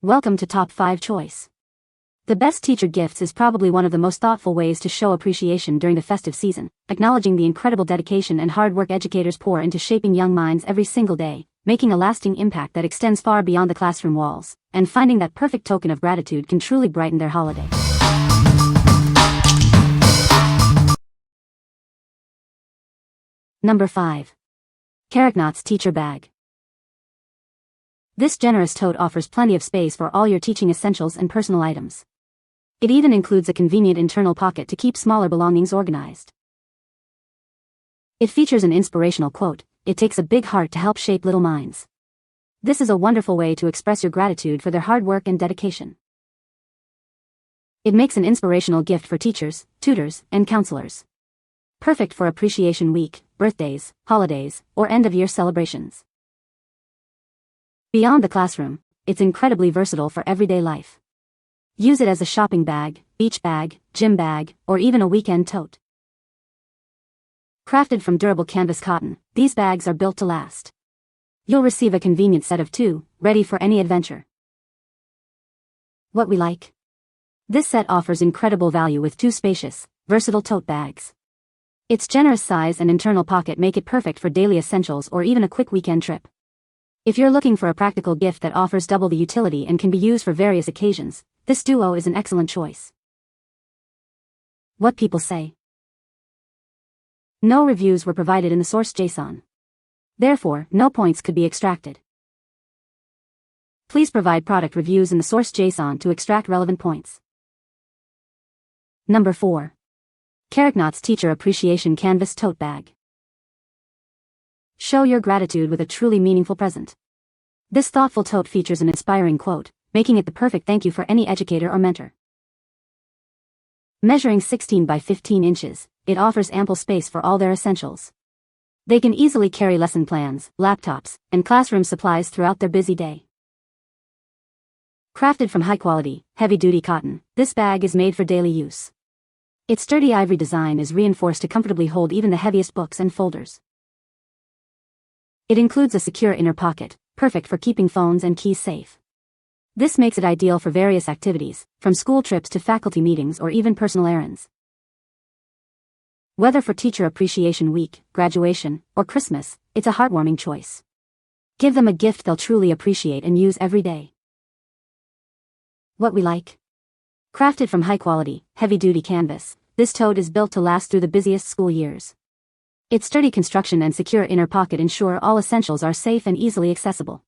Welcome to Top 5 Choice. The best teacher gifts is probably one of the most thoughtful ways to show appreciation during the festive season, acknowledging the incredible dedication and hard work educators pour into shaping young minds every single day, making a lasting impact that extends far beyond the classroom walls, and finding that perfect token of gratitude can truly brighten their holiday. Number 5. CARAKNOTS Teacher Bag. This generous tote offers plenty of space for all your teaching essentials and personal items. It even includes a convenient internal pocket to keep smaller belongings organized. It features an inspirational quote, "It takes a big heart to help shape little minds." This is a wonderful way to express your gratitude for their hard work and dedication. It makes an inspirational gift for teachers, tutors, and counselors. Perfect for Appreciation Week, birthdays, holidays, or end-of-year celebrations. Beyond the classroom, it's incredibly versatile for everyday life. Use it as a shopping bag, beach bag, gym bag, or even a weekend tote. Crafted from durable canvas cotton, these bags are built to last. You'll receive a convenient set of 2, ready for any adventure. What we like? This set offers incredible value with 2 spacious, versatile tote bags. Its generous size and internal pocket make it perfect for daily essentials or even a quick weekend trip. If you're looking for a practical gift that offers double the utility and can be used for various occasions, this duo is an excellent choice. What people say. No reviews were provided in the source JSON. Therefore, no points could be extracted. Please provide product reviews in the source JSON to extract relevant points. Number 4. CARAKNOTS Teacher Appreciation Canvas Tote Bag. Show your gratitude with a truly meaningful present. This thoughtful tote features an inspiring quote, making it the perfect thank you for any educator or mentor. Measuring 16 by 15 inches, it offers ample space for all their essentials. They can easily carry lesson plans, laptops, and classroom supplies throughout their busy day. Crafted from high-quality, heavy-duty cotton, this bag is made for daily use. Its sturdy ivory design is reinforced to comfortably hold even the heaviest books and folders. It includes a secure inner pocket, perfect for keeping phones and keys safe. This makes it ideal for various activities, from school trips to faculty meetings or even personal errands. Whether for Teacher Appreciation Week, graduation, or Christmas, it's a heartwarming choice. Give them a gift they'll truly appreciate and use every day. What we like? Crafted from high-quality, heavy-duty canvas, this tote is built to last through the busiest school years. Its sturdy construction and secure inner pocket ensure all essentials are safe and easily accessible.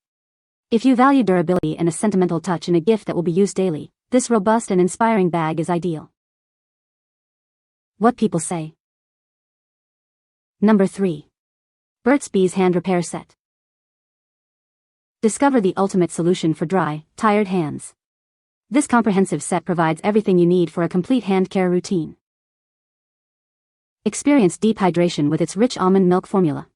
If you value durability and a sentimental touch in a gift that will be used daily, this robust and inspiring bag is ideal. What people say. Number 3. BURT'S Hand Repair Set. Discover the ultimate solution for dry, tired hands. This comprehensive set provides everything you need for a complete hand care routine. Experience deep hydration with its rich almond milk formula.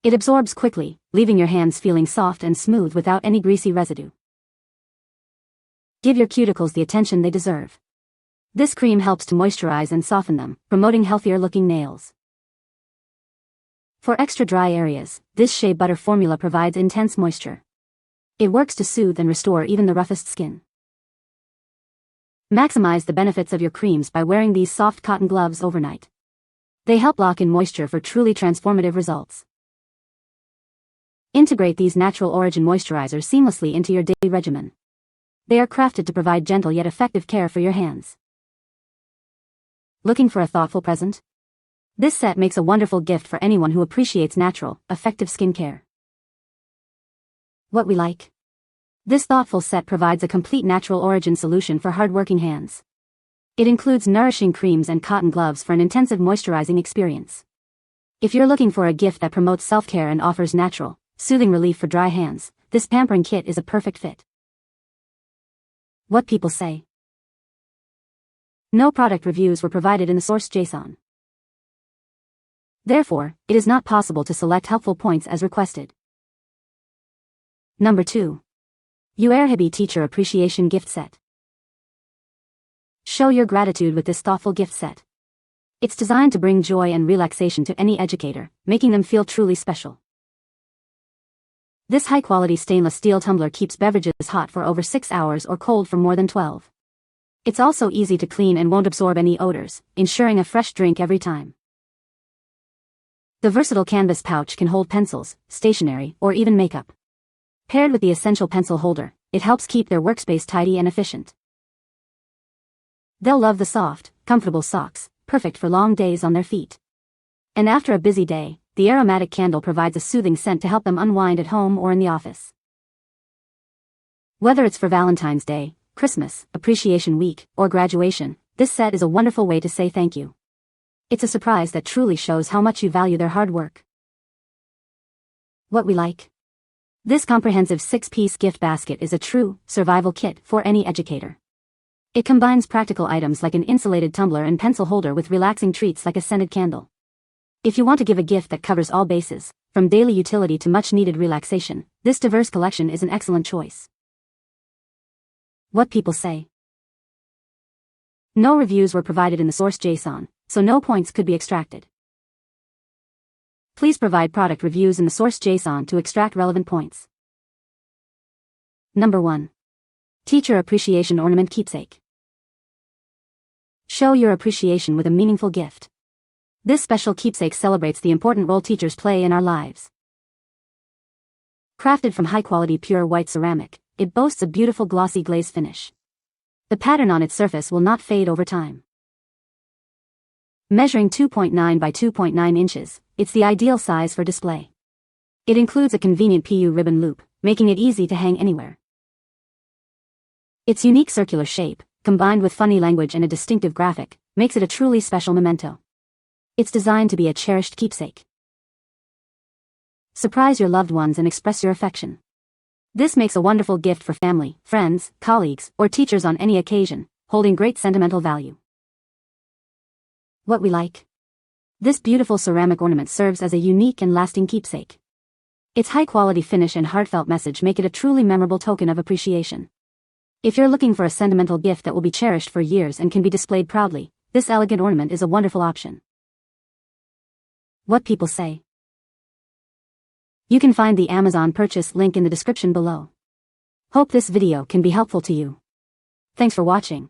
It absorbs quickly, leaving your hands feeling soft and smooth without any greasy residue. Give your cuticles the attention they deserve. This cream helps to moisturize and soften them, promoting healthier-looking nails. For extra dry areas, this shea butter formula provides intense moisture. It works to soothe and restore even the roughest skin. Maximize the benefits of your creams by wearing these soft cotton gloves overnight. They help lock in moisture for truly transformative results. Integrate these natural origin moisturizers seamlessly into your daily regimen. They are crafted to provide gentle yet effective care for your hands. Looking for a thoughtful present? This set makes a wonderful gift for anyone who appreciates natural, effective skincare. What we like? This thoughtful set provides a complete natural origin solution for hardworking hands. It includes nourishing creams and cotton gloves for an intensive moisturizing experience. If you're looking for a gift that promotes self-care and offers natural, soothing relief for dry hands, this pampering kit is a perfect fit. What people say. No product reviews were provided in the source JSON. Therefore, it is not possible to select helpful points as requested. Number 2. UAREHIBY Teacher Appreciation Gift Set. Show your gratitude with this thoughtful gift set. It's designed to bring joy and relaxation to any educator, making them feel truly special. This high-quality stainless steel tumbler keeps beverages hot for over 6 hours or cold for more than 12. It's also easy to clean and won't absorb any odors, ensuring a fresh drink every time. The versatile canvas pouch can hold pencils, stationery, or even makeup. Paired with the essential pencil holder, it helps keep their workspace tidy and efficient. They'll love the soft, comfortable socks, perfect for long days on their feet. And after a busy day, the aromatic candle provides a soothing scent to help them unwind at home or in the office. Whether it's for Valentine's Day, Christmas, Appreciation Week, or graduation, this set is a wonderful way to say thank you. It's a surprise that truly shows how much you value their hard work. What we like. This comprehensive 6-piece gift basket is a true survival kit for any educator. It combines practical items like an insulated tumbler and pencil holder with relaxing treats like a scented candle. If you want to give a gift that covers all bases, from daily utility to much-needed relaxation, this diverse collection is an excellent choice. What people say. No reviews were provided in the source JSON, so no points could be extracted. Please provide product reviews in the source JSON to extract relevant points. Number 1. Teacher Appreciation Ornament Keepsake. Show your appreciation with a meaningful gift. This special keepsake celebrates the important role teachers play in our lives. Crafted from high-quality pure white ceramic, it boasts a beautiful glossy glaze finish. The pattern on its surface will not fade over time. Measuring 2.9 by 2.9 inches, it's the ideal size for display. It includes a convenient PU ribbon loop, making it easy to hang anywhere. Its unique circular shape, combined with funny language and a distinctive graphic, makes it a truly special memento. It's designed to be a cherished keepsake. Surprise your loved ones and express your affection. This makes a wonderful gift for family, friends, colleagues, or teachers on any occasion, holding great sentimental value. What we like. This beautiful ceramic ornament serves as a unique and lasting keepsake. Its high-quality finish and heartfelt message make it a truly memorable token of appreciation. If you're looking for a sentimental gift that will be cherished for years and can be displayed proudly, this elegant ornament is a wonderful option. What people say. You can find the Amazon purchase link in the description below. Hope this video can be helpful to you. Thanks for watching.